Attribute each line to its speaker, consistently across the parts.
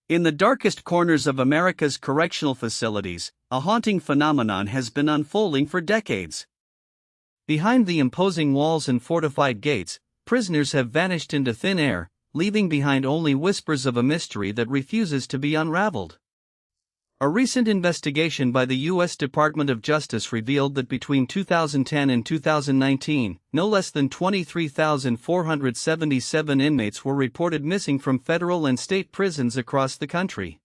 Speaker 1: In the darkest corners of America's correctional facilities, a haunting phenomenon has been unfolding for decades. Behind the imposing walls and fortified gates, prisoners have vanished into thin air, leaving behind only whispers of a mystery that refuses to be unraveled. A recent investigation by the U.S. Department of Justice revealed that between 2010 and 2019, no less than 23,477 inmates were reported missing from federal and state prisons across the country.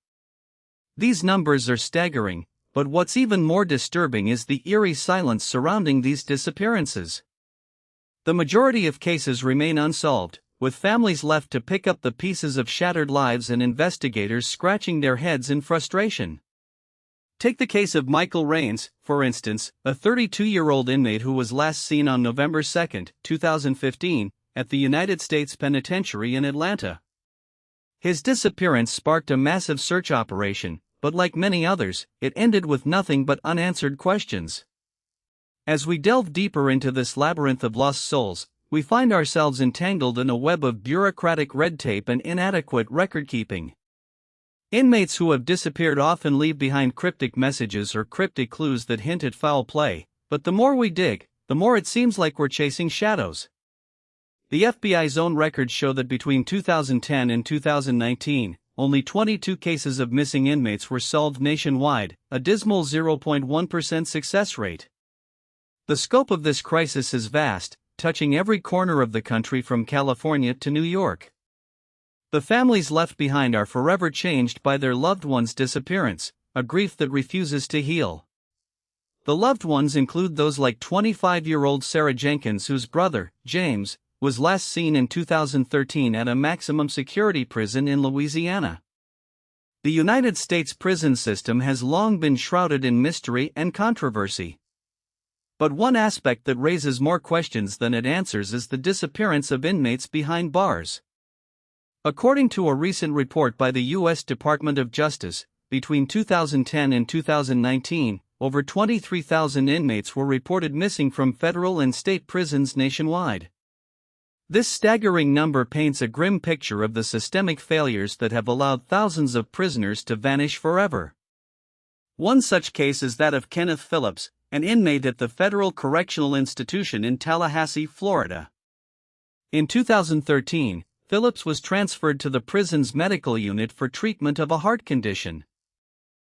Speaker 1: These numbers are staggering, but what's even more disturbing is the eerie silence surrounding these disappearances. The majority of cases remain unsolved, with families left to pick up the pieces of shattered lives and investigators scratching their heads in frustration. Take the case of Michael Raines, for instance, a 32-year-old inmate who was last seen on November 2, 2015, at the United States Penitentiary in Atlanta. His disappearance sparked a massive search operation, but like many others, it ended with nothing but unanswered questions. As we delve deeper into this labyrinth of lost souls, we find ourselves entangled in a web of bureaucratic red tape and inadequate record-keeping. Inmates who have disappeared often leave behind cryptic messages or cryptic clues that hint at foul play, but the more we dig, the more it seems like we're chasing shadows. The FBI's own records show that between 2010 and 2019, only 22 cases of missing inmates were solved nationwide, a dismal 0.1% success rate. The scope of this crisis is vast, touching every corner of the country from California to New York. The families left behind are forever changed by their loved one's disappearance, a grief that refuses to heal. The loved ones include those like 25-year-old Sarah Jenkins, whose brother, James, was last seen in 2013 at a maximum security prison in Louisiana. The United States prison system has long been shrouded in mystery and controversy. But one aspect that raises more questions than it answers is the disappearance of inmates behind bars. According to a recent report by the U.S. Department of Justice, between 2010 and 2019, over 23,000 inmates were reported missing from federal and state prisons nationwide. This staggering number paints a grim picture of the systemic failures that have allowed thousands of prisoners to vanish forever. One such case is that of Kenneth Phillips, an inmate at the Federal Correctional Institution in Tallahassee, Florida. In 2013, Phillips was transferred to the prison's medical unit for treatment of a heart condition.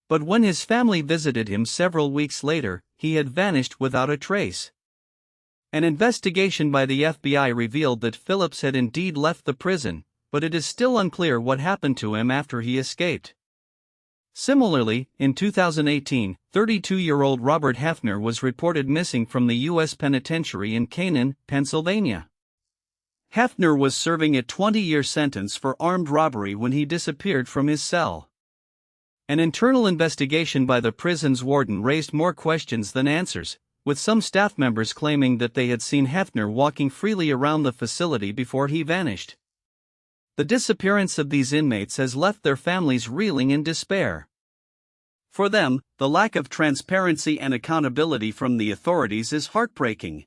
Speaker 1: But when his family visited him several weeks later, he had vanished without a trace. An investigation by the FBI revealed that Phillips had indeed left the prison, but it is still unclear what happened to him after he escaped. Similarly, in 2018, 32-year-old Robert Hefner was reported missing from the U.S. Penitentiary in Canaan, Pennsylvania. Hefner was serving a 20-year sentence for armed robbery when he disappeared from his cell. An internal investigation by the prison's warden raised more questions than answers, with some staff members claiming that they had seen Hefner walking freely around the facility before he vanished. The disappearance of these inmates has left their families reeling in despair. For them, the lack of transparency and accountability from the authorities is heartbreaking.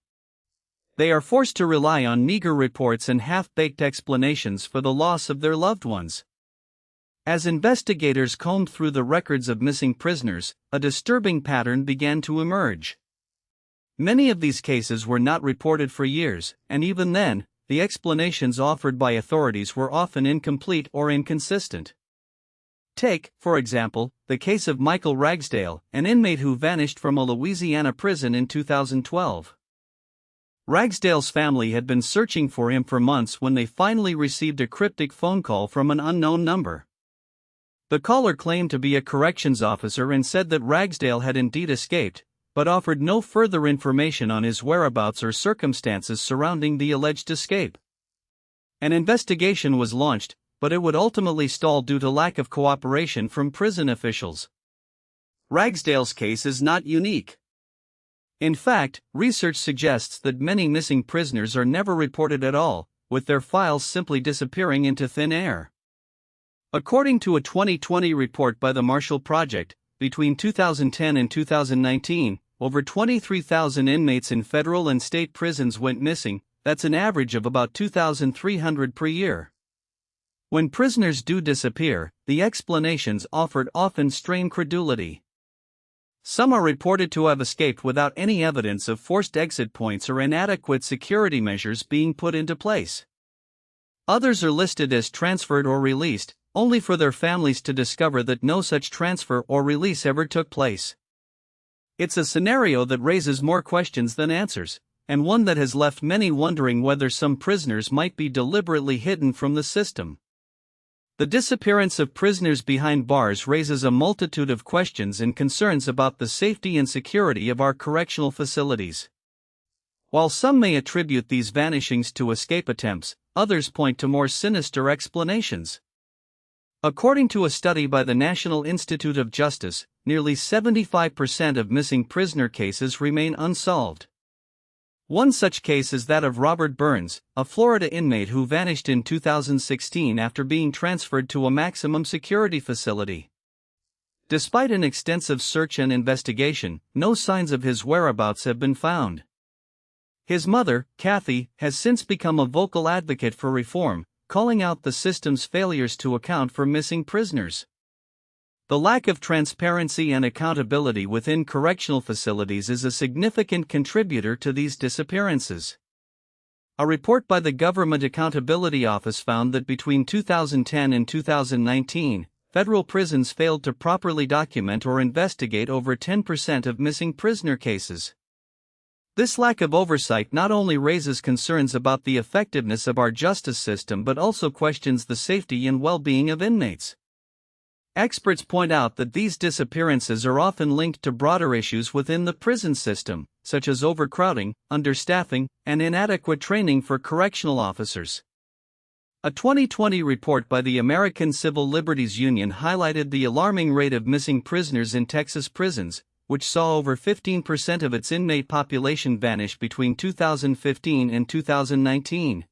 Speaker 1: They are forced to rely on meager reports and half-baked explanations for the loss of their loved ones. As investigators combed through the records of missing prisoners, a disturbing pattern began to emerge. Many of these cases were not reported for years, and even then, the explanations offered by authorities were often incomplete or inconsistent. Take, for example, the case of Michael Ragsdale, an inmate who vanished from a Louisiana prison in 2012. Ragsdale's family had been searching for him for months when they finally received a cryptic phone call from an unknown number. The caller claimed to be a corrections officer and said that Ragsdale had indeed escaped, but offered no further information on his whereabouts or circumstances surrounding the alleged escape. An investigation was launched, but it would ultimately stall due to lack of cooperation from prison officials. Ragsdale's case is not unique. In fact, research suggests that many missing prisoners are never reported at all, with their files simply disappearing into thin air. According to a 2020 report by the Marshall Project, between 2010 and 2019, over 23,000 inmates in federal and state prisons went missing. That's an average of about 2,300 per year. When prisoners do disappear, the explanations offered often strain credulity. Some are reported to have escaped without any evidence of forced exit points or inadequate security measures being put into place. Others are listed as transferred or released, only for their families to discover that no such transfer or release ever took place. It's a scenario that raises more questions than answers, and one that has left many wondering whether some prisoners might be deliberately hidden from the system. The disappearance of prisoners behind bars raises a multitude of questions and concerns about the safety and security of our correctional facilities. While some may attribute these vanishings to escape attempts, others point to more sinister explanations. According to a study by the National Institute of Justice, nearly 75% of missing prisoner cases remain unsolved. One such case is that of Robert Burns, a Florida inmate who vanished in 2016 after being transferred to a maximum security facility. Despite an extensive search and investigation, no signs of his whereabouts have been found. His mother, Kathy, has since become a vocal advocate for reform, calling out the system's failures to account for missing prisoners. The lack of transparency and accountability within correctional facilities is a significant contributor to these disappearances. A report by the Government Accountability Office found that between 2010 and 2019, federal prisons failed to properly document or investigate over 10% of missing prisoner cases. This lack of oversight not only raises concerns about the effectiveness of our justice system but also questions the safety and well-being of inmates. Experts point out that these disappearances are often linked to broader issues within the prison system, such as overcrowding, understaffing, and inadequate training for correctional officers. A 2020 report by the American Civil Liberties Union highlighted the alarming rate of missing prisoners in Texas prisons, which saw over 15% of its inmate population vanish between 2015 and 2019.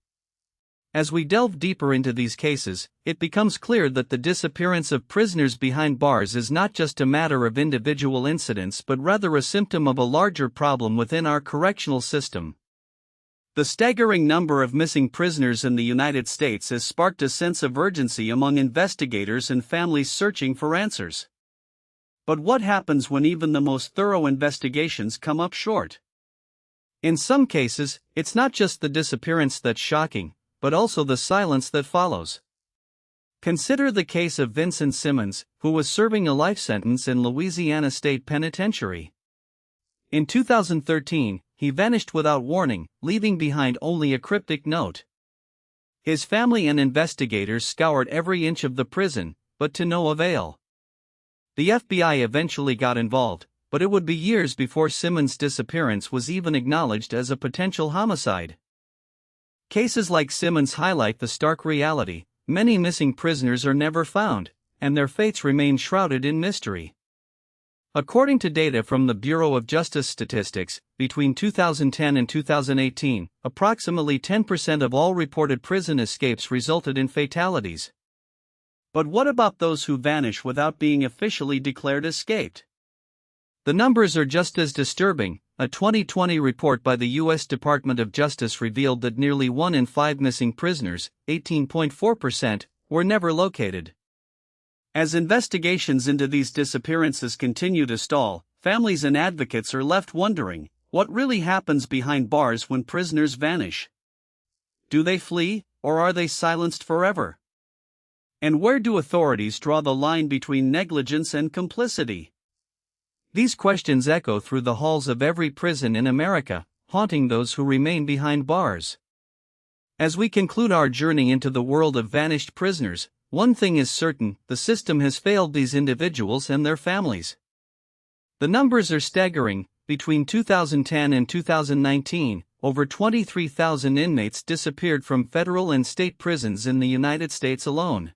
Speaker 1: As we delve deeper into these cases, it becomes clear that the disappearance of prisoners behind bars is not just a matter of individual incidents but rather a symptom of a larger problem within our correctional system. The staggering number of missing prisoners in the United States has sparked a sense of urgency among investigators and families searching for answers. But what happens when even the most thorough investigations come up short? In some cases, it's not just the disappearance that's shocking, but also the silence that follows. Consider the case of Vincent Simmons, who was serving a life sentence in Louisiana State Penitentiary. In 2013, he vanished without warning, leaving behind only a cryptic note. His family and investigators scoured every inch of the prison, but to no avail. The FBI eventually got involved, but it would be years before Simmons' disappearance was even acknowledged as a potential homicide. Cases like Simmons highlight the stark reality: many missing prisoners are never found, and their fates remain shrouded in mystery. According to data from the Bureau of Justice Statistics, between 2010 and 2018, approximately 10% of all reported prison escapes resulted in fatalities. But what about those who vanish without being officially declared escaped? The numbers are just as disturbing. A 2020 report by the U.S. Department of Justice revealed that nearly 1 in 5 missing prisoners, 18.4%, were never located. As investigations into these disappearances continue to stall, families and advocates are left wondering, what really happens behind bars when prisoners vanish? Do they flee, or are they silenced forever? And where do authorities draw the line between negligence and complicity? These questions echo through the halls of every prison in America, haunting those who remain behind bars. As we conclude our journey into the world of vanished prisoners, one thing is certain: the system has failed these individuals and their families. The numbers are staggering. Between 2010 and 2019, over 23,000 inmates disappeared from federal and state prisons in the United States alone.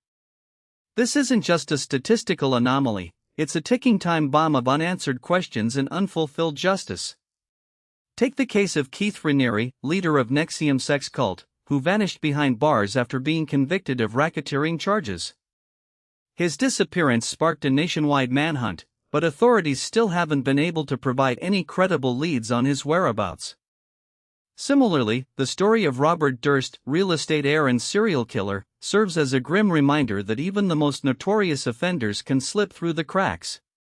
Speaker 1: This isn't just a statistical anomaly. It's a ticking time bomb of unanswered questions and unfulfilled justice. Take the case of Keith Raniere, leader of NXIVM sex cult, who vanished behind bars after being convicted of racketeering charges. His disappearance sparked a nationwide manhunt, but authorities still haven't been able to provide any credible leads on his whereabouts. Similarly, the story of Robert Durst, real estate heir and serial killer, serves as a grim reminder that even the most notorious offenders can slip through the cracks.